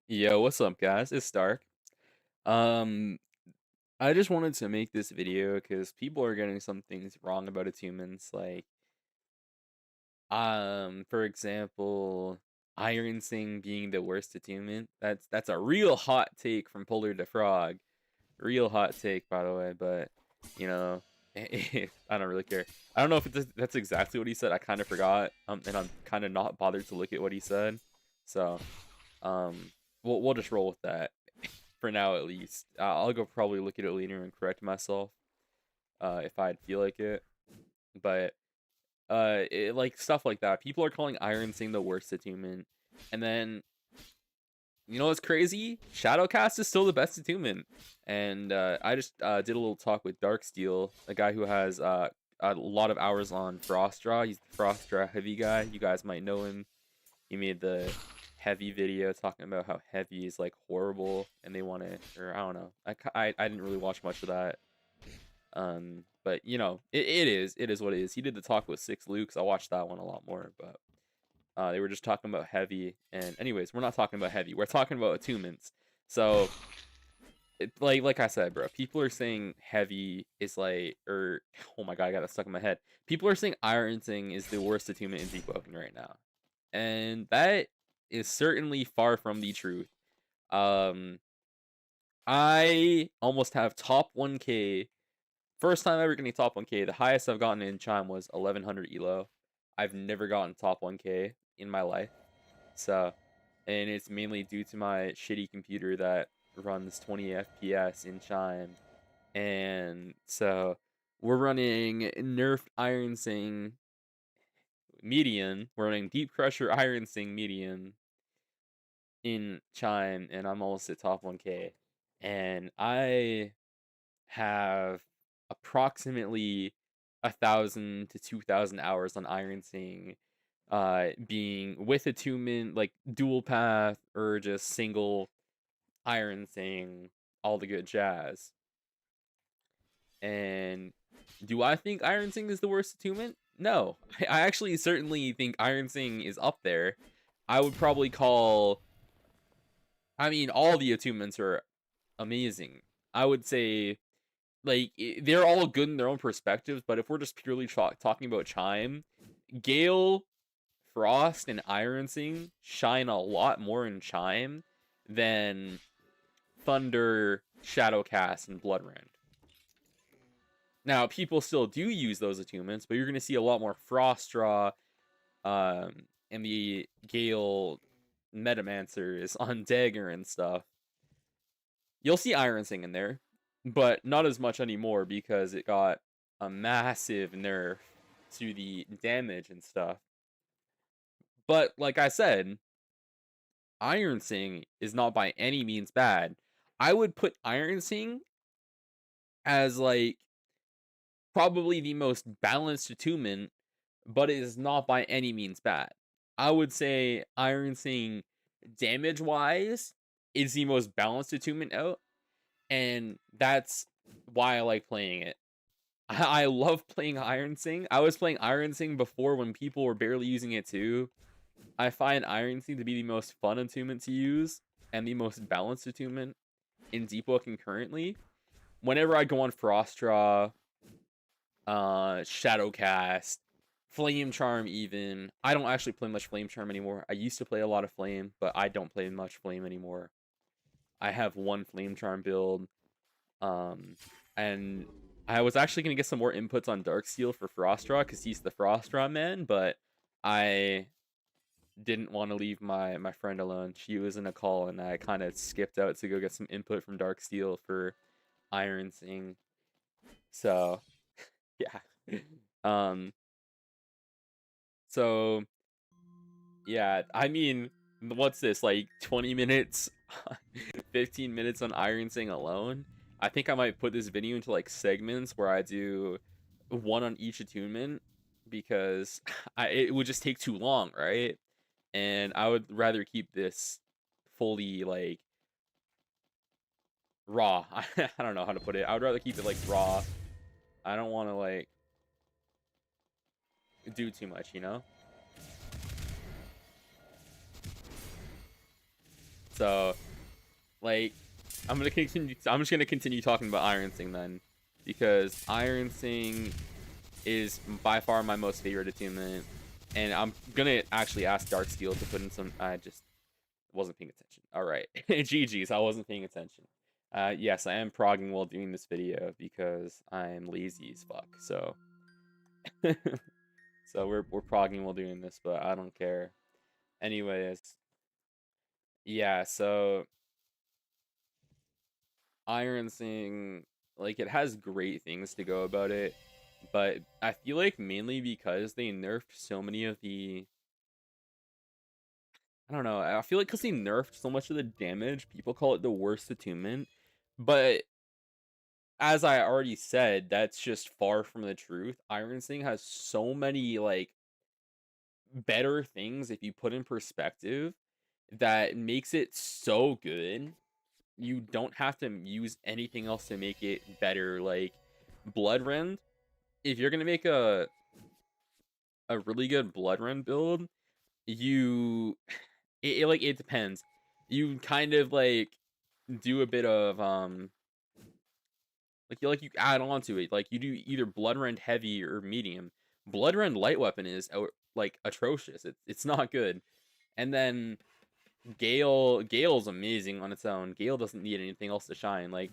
Yo, what's up, guys? It's Stark. Um, I just wanted to make this video because people are getting some things wrong about attunements. For example, Ironsing being the worst attunement. That's a real hot take from Polar the Frog. Real hot take, by the way. But you know, I don't really care. I don't know if that's exactly what he said. I kind of forgot. And I'm kind of not bothered to look at what he said. So, um, we'll just roll with that for now at least. I'll go probably look at it later and correct myself if I'd feel like it. But like stuff like that. People are calling Ironsing the worst attunement, and then you know what's crazy? Shadowcast is still the best attunement, and I just did a little talk with Darksteel, a guy who has a lot of hours on Frostdraw. He's the Frostdraw heavy guy. You guys might know him. He made the heavy video talking about how heavy is like horrible and they want to, or I don't know. I didn't really watch much of that. But you know, it is what it is. He did the talk with Six Lukes. I watched that one a lot more, but they were just talking about heavy. And anyways, we're not talking about heavy. We're talking about attunements. So like I said, bro, people are saying heavy is like, or oh my god, I got that stuck in my head. People are saying Ironsing is the worst attunement in deepwoken right now, and that is certainly far from the truth. Um, I almost have top 1K. First time ever getting top 1K. The highest I've gotten in Chime was 1100 elo. I've never gotten top 1K in my life. So, and it's mainly due to my shitty computer that runs 20 FPS in Chime. And so, we're running nerfed Ironsing median. We're running deep crusher Ironsing median in Chime, and I'm almost at top 1K. And I have approximately 1,000 to 2,000 hours on Ironsing, being with attunement, like dual path or just single Ironsing, all the good jazz. And do I think Ironsing is the worst attunement? No, I actually certainly think Ironsing is up there. I would probably call. I mean, all the attunements are amazing. I would say like they're all good in their own perspectives, but if we're just purely talking about Chime, Gale, Frost, and Ironsing shine a lot more in Chime than Thunder, Shadowcast, and Bloodrend. Now, people still do use those attunements, but you're going to see a lot more Frost Draw and the Gale Metamancers on Dagger and stuff. You'll see Ironsing in there, but not as much anymore because it got a massive nerf to the damage and stuff. But like I said, Ironsing is not by any means bad. I would put Ironsing as like probably the most balanced attunement, but it is not by any means bad. I would say Ironsing damage wise is the most balanced attunement out, and that's why I like playing it. I love playing Ironsing. I was playing Ironsing before when people were barely using it too. I find Ironsing to be the most fun attunement to use and the most balanced attunement in Deepwoken currently. Whenever I go on Frost Draw, Shadowcast, Flame Charm even. I don't actually play much Flame Charm anymore. I used to play a lot of Flame, but I don't play much Flame anymore. I have one Flame Charm build. And I was actually gonna get some more inputs on Darksteel for Frostdraw because he's the Frostdraw man, but I didn't want to leave my friend alone. She was in a call, and I kind of skipped out to go get some input from Darksteel for Ironsing. So yeah, um, so yeah. I mean, what's this like 20 minutes, 15 minutes on Ironsing alone? I think I might put this video into like segments where I do one on each attunement because it would just take too long, right? And I would rather keep this fully like raw. I don't know how to put it. I would rather keep it like raw. I don't want to like do too much, you know? So like I'm gonna continue. I'm just gonna continue talking about Ironsing then, because Ironsing is by far my most favorite attunement, and I'm gonna actually ask Darksteel to put in some. I just wasn't paying attention. All right, GG's. I wasn't paying attention. Yes, I am progging while doing this video because I'm lazy as fuck. So, so we're progging while doing this, but I don't care. Anyways, yeah. So Ironsing, like, it has great things to go about it, but I feel like mainly because they nerfed so many of the, I don't know, I feel like because they nerfed so much of the damage, people call it the worst attunement. But as I already said, that's just far from the truth. Ironsing has so many, like, better things if you put in perspective that makes it so good. You don't have to use anything else to make it better. Like, Blood Rend, if you're gonna make a really good Blood Rend build, you it depends. You kind of like do a bit of you add on to it. Like, you do either Blood Rend heavy or medium. Blood Rend light weapon is like atrocious. It's not good. And then Gale's amazing on its own. Gale doesn't need anything else to shine. Like,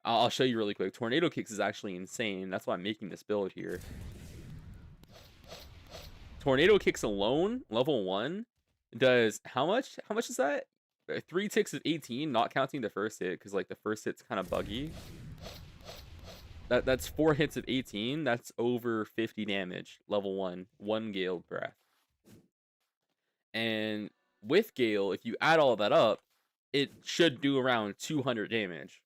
I'll show you really quick. Tornado Kicks is actually insane. That's why I'm making this build here. Tornado Kicks alone, level 1, does how much? How much is that? 3 ticks of 18, not counting the first hit, because like the first hit's kind of buggy. That's 4 hits of 18. That's over 50 damage. Level 1, 1 Gale breath. And with Gale, if you add all that up, it should do around 200 damage.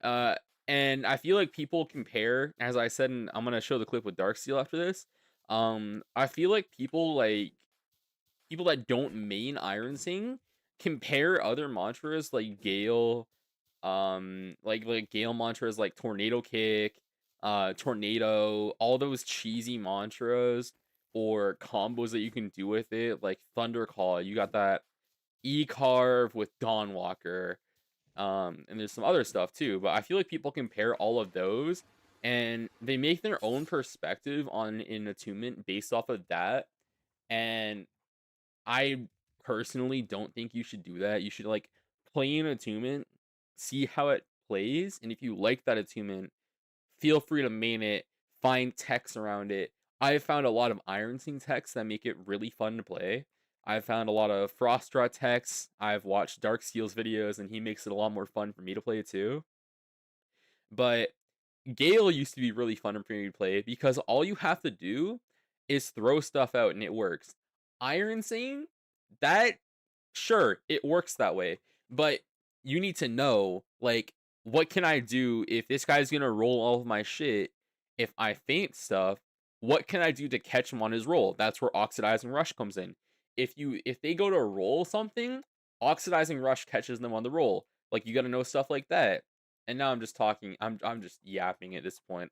Uh, and I feel like people compare, as I said, and I'm gonna show the clip with Darksteel after this. I feel like people that don't main Ironsing compare other mantras like Gale, like Gale mantras like Tornado Kick, Tornado, all those cheesy mantras or combos that you can do with it, like Thunder Call. You got that E Carve with Dawnwalker. And there's some other stuff too, but I feel like people compare all of those and they make their own perspective on an attunement based off of that. And I personally don't think you should do that. You should like play an attunement, see how it plays, and if you like that attunement, feel free to main it, find techs around it. I've found a lot of Ironsing techs that make it really fun to play. I've found a lot of Frostra techs. I've watched Darksteel's videos, and he makes it a lot more fun for me to play too. But Gale used to be really fun for me to play because all you have to do is throw stuff out and it works. Ironsing, that, sure, it works that way, but you need to know, like, what can I do if this guy's gonna roll all of my shit? If I feint stuff, what can I do to catch him on his roll? That's where Oxidizing Rush comes in. If they go to roll something, Oxidizing Rush catches them on the roll. Like, you gotta know stuff like that. And now I'm just talking. I'm just yapping at this point.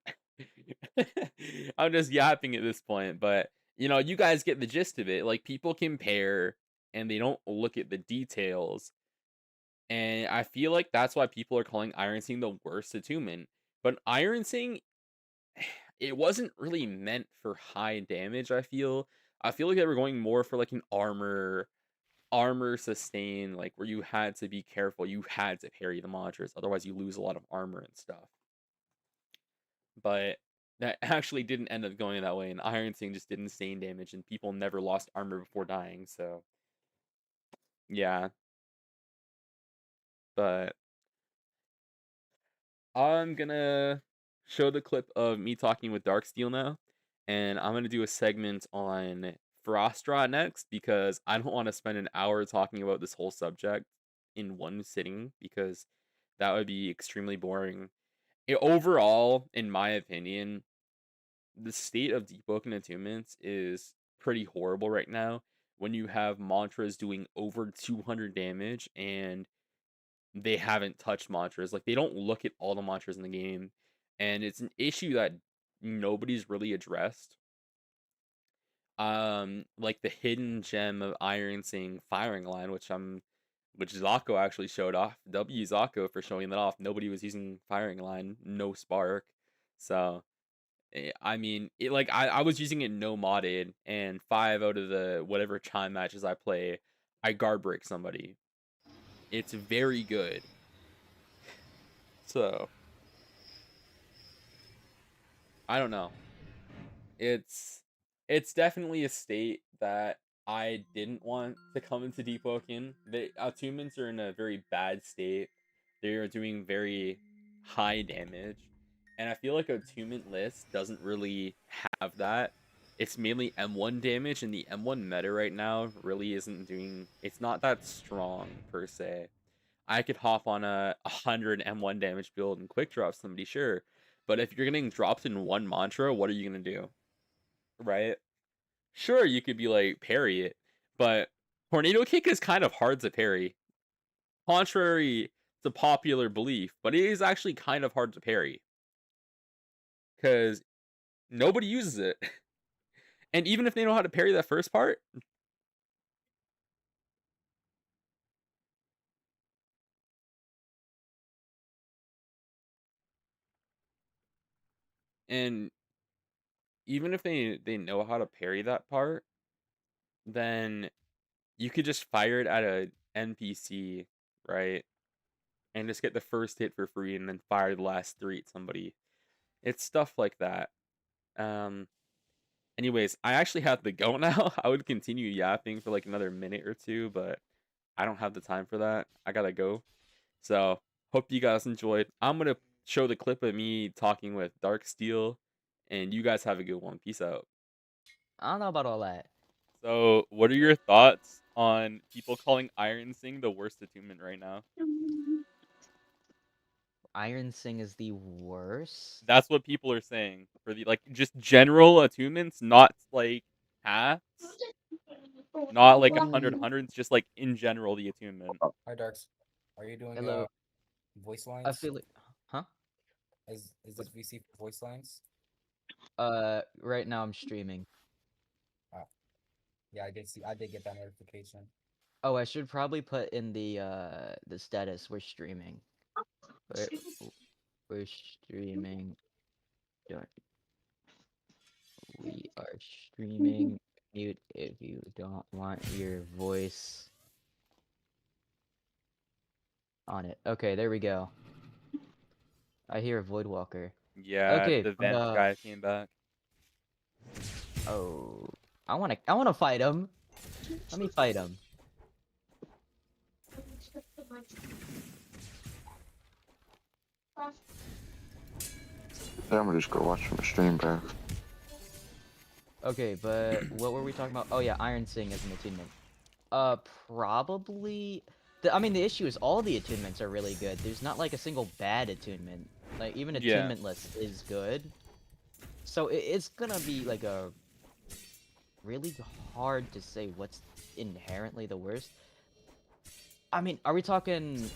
I'm just yapping at this point, but you guys get the gist of it. Like, people compare and they don't look at the details. And I feel like that's why people are calling Ironsing the worst attunement. But Ironsing, it wasn't really meant for high damage, I feel. I feel like they were going more for like an armor sustain, like where you had to be careful, you had to parry the mantras, otherwise you lose a lot of armor and stuff. But that actually didn't end up going that way, and Ironsing just did insane damage, and people never lost armor before dying, so yeah. But I'm gonna show the clip of me talking with Darksteel now, and I'm gonna do a segment on Frostra next because I don't want to spend an hour talking about this whole subject in one sitting because that would be extremely boring. Overall, in my opinion, the state of deepwoken attunements is pretty horrible right now when you have mantras doing over 200 damage and they haven't touched mantras. Like, they don't look at all the mantras in the game, and it's an issue that nobody's really addressed. Like the hidden gem of Ironsing firing line, which which Zocco actually showed off. W Zocco for showing that off. Nobody was using firing line, no spark. So I mean, like I was using it no modded, and 5 out of the whatever chime matches I play, I guard break somebody. It's very good. So I don't know. It's it's definitely a state that I didn't want to come into deepwoken. The attunements are in a very bad state. They are doing very high damage, and I feel like attunement list doesn't really have that. It's mainly M1 damage, and the M1 meta right now really isn't doing. It's not that strong per se. I could hop on a 100 M1 damage build and quick drop somebody, sure. But if you're getting dropped in one mantra, what are you gonna do? Right? Sure, you could be like parry it, but tornado kick is kind of hard to parry. Contrary to popular belief, but it is actually kind of hard to parry because nobody uses it. And even if they know how to parry that first part, and even if they know how to parry that part, then you could just fire it at a NPC, right? And just get the first hit for free and then fire the last 3 at somebody. It's stuff like that. Um Anyways, I actually have to go now. I would continue yapping for like another minute or two, but I don't have the time for that. I gotta go. So, hope you guys enjoyed. I'm gonna show the clip of me talking with Dark Steel, and you guys have a good one. Peace out. I don't know about all that. So, what are your thoughts on people calling Ironsing the worst attunement right now? Ironsing is the worst. That's what people are saying for the like just general attunements, not like paths, not like 100 hundreds, just like in general the attunement. Hi, Darks. Are you doing Hello. voice I lines? feel like, huh? Is this VC for voice lines? Right now I'm streaming. Ah, yeah, I did see. I did get that notification. Oh, I should probably put in the status. We're streaming. We're, we're streaming. Don't- We are streaming. Mute if you don't want your voice on it. Okay, there we go. I hear a Voidwalker. Yeah, Okay, the but vent guy came back. oh, I wanna fight him. Let me fight him. Yeah, I'm gonna just go watch my stream back. Okay, but what were we talking about? Oh yeah, Ironsing as an attunement. Probably. I mean, the issue is all the attunements are really good. There's not like a single bad attunement. Like even Yeah. attunement list is good. So it's gonna be like a really hard to say what's inherently the worst. I mean, are we talking?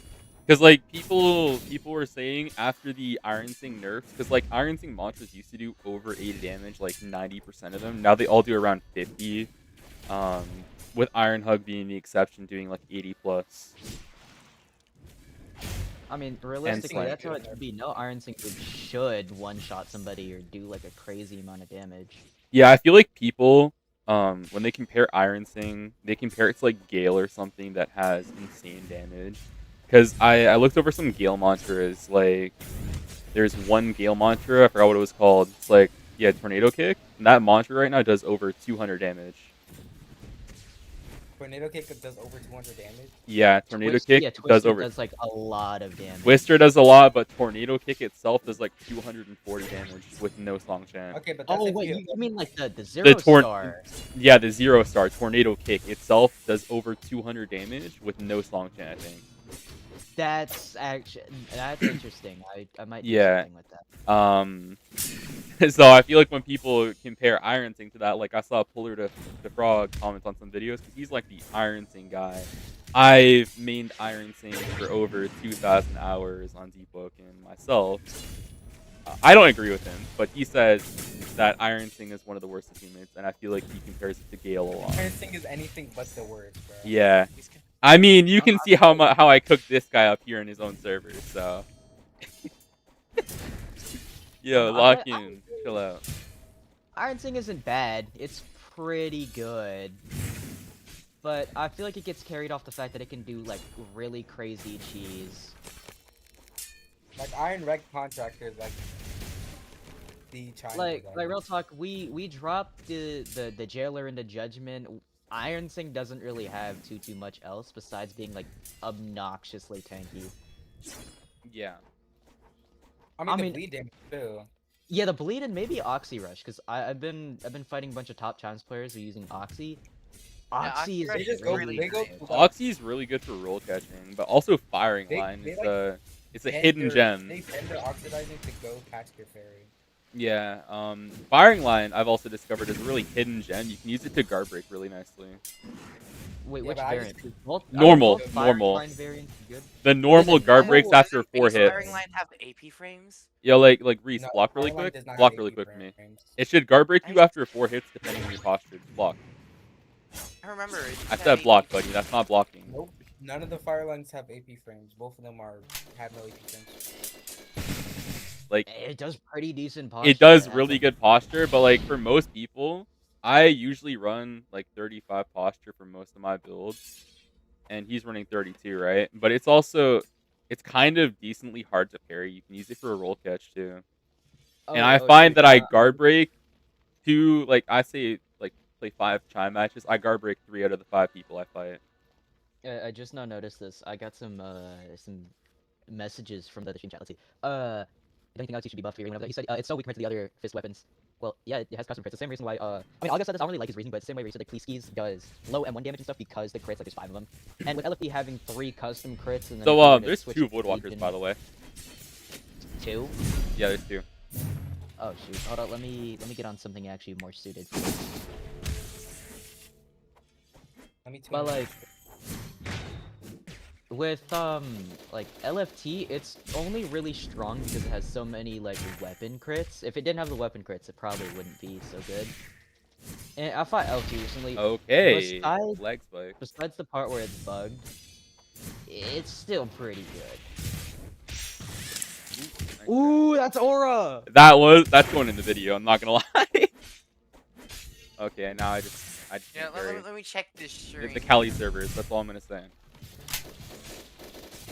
Because like people were saying after the Ironsing nerfs, because like Ironsing mantras used to do over 80 damage, like 90% of them. Now they all do around 50. With Iron Hug being the exception, doing like 80 plus. I mean, And realistically, slam. that's how it should be. No Ironsing should one-shot somebody or do like a crazy amount of damage. Yeah, I feel like people, when they compare Ironsing, they compare it to like Gale or something that has insane damage. Because I looked over some Gale mantras, like there's one Gale mantra, I forgot what it was called. It's like, yeah, Tornado Kick. And that mantra right now does over 200 damage. Tornado kick does over 200 damage. Yeah, Tornado Kick Yeah, does Twister over. does like a lot of damage. Twister does a lot, but Tornado Kick itself does like 240 damage with no song chant. Okay, but that's Oh if wait, you. you mean like the zero star? Yeah, the 0-star Tornado Kick itself does over 200 damage with no song chant, I think. That's interesting. I might do Yeah. something with that. So I feel like when people compare Ironsing to that, like I saw Puller the Frog comment on some videos because he's like the Ironsing guy. I've mained Ironsing for over 2,000 hours on deepwoken myself. I don't agree with him, but he says that Ironsing is one of the worst teammates, and I feel like he compares it to Gale a lot. Ironsing is anything but the worst, bro. Yeah. I mean, you I'm, can see how I cooked this guy up here in his own server. So, yo, I feel lock like in, chill out. Ironsing isn't bad. It's pretty good. But I feel like it gets carried off the fact that it can do like really crazy cheese. Like Iron Reg Contractor is like the China Like guy. real talk, we dropped the jailer into judgment. Ironsing doesn't really have too much else besides being like obnoxiously tanky. Yeah. I mean, I the mean- bleed damage too. Yeah, the bleed and maybe Oxy Rush, because I've been fighting a bunch of top challenge players who are using Oxy. Oxy Oxy Rush is They just go. really They go. nice. Like, Oxy's really good for roll catching, but also firing They- line they, is like, it's a bend hidden their- gem. They bend their oxidizing to go past your fairy. Yeah. Firing line I've also discovered is a really hidden gem. You can use it to guard break really nicely. Wait, Yeah, which but I just- variant? Is both, Normal, are both fire normal. line variants good? The normal it guard normal? breaks after Doesn't 4 base hits. firing line have AP frames? Yo, like Reese, No, block really Fireline quick. does not have Block AP really quick for me. frames. It should guard break you I- after 4 hits depending on your posture. Just block. I remember. It I just said had block, AP. buddy. That's not blocking. Nope. None of the fire lines have AP frames. Both of them have no AP frames. Like It does pretty decent posture. it does has, really like- good posture, but like for most people, I usually run like 35 posture for most of my builds, and he's running 32, right? But it's kind of decently hard to parry. You can use it for a roll catch too, and I find that I guard break like I say like play 5 chime matches. I guard break 3 out of the 5 people I fight. I just now noticed this. I got some messages from the stream chat. Let's see. I don't think Oxy should be buffed here. He said it's so weak compared to the other fist weapons. Well, yeah, it has custom crits. The same reason why I mean, August said this. I don't really like his reasoning, but it's the same way where he said like Pleaskis does low M1 damage and stuff because the crits like there's 5 of them, and with LFD having 3 custom crits and then So if you were to there's switch 2 to Voidwalkers Beacon- by the way. 2? Yeah, there's 2. Oh shoot! Hold on. Let me get on something actually more suited. For this. Let me tell But you. like with like LFT, it's only really strong because it has so many like weapon crits. If it didn't have the weapon crits, it probably wouldn't be so good. And I fought LT recently. Okay. Besides- Leg spike. Besides the part where it's bugged, it's still pretty good. Nice Ooh, that's Aura! that's going in the video. I'm not gonna lie. Okay, now I just Yeah, can't carry. let me check this It's stream. the Cali servers. That's all I'm gonna say.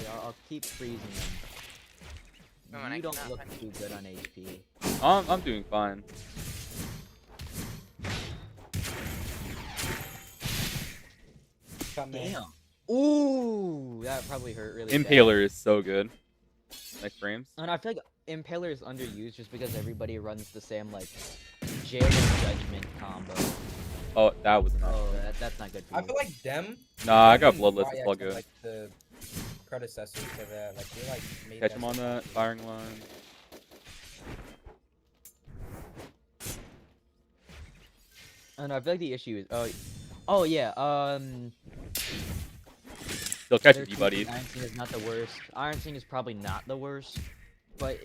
Yeah, I'll keep freezing Oh, them. and I You don't cannot look find- too good on HP. I'm doing fine. Come in. Ooh, that probably hurt really bad. Impaler is so good. Nice frames. And I feel like Impaler is underused just because everybody runs the same like jail and judgment combo. Oh, that was enough. Oh, that's not good for I you. feel like them. Nah, I got and bloodless. It's YX all are, good. Like the predecessors to that. Like they like made Catch him on so that popular. firing line. And I feel like the issue is oh yeah, Still catching their you, buddy. Ironsing is not the worst. Ironsing is probably not the worst, but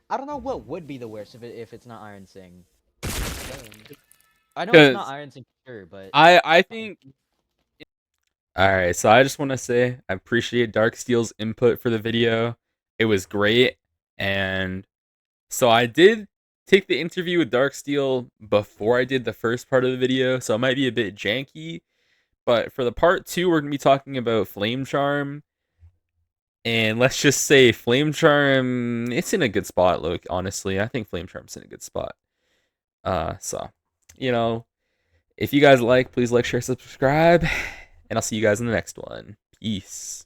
I don't know what would be the worst if it's not Ironsing. I know it's not 'Cause Ironsing for sure, but I think. Alright, so I just want to say I appreciate Darksteel's input for the video. It was great. And so I did take the interview with Darksteel before I did the first part of the video, so it might be a bit janky. But for the part 2, we're going to be talking about Flame Charm. And let's just say Flame Charm, it's in a good spot, look, honestly. I think Flame Charm's in a good spot. So, if you guys like, please like, share, subscribe. And I'll see you guys in the next one. Peace.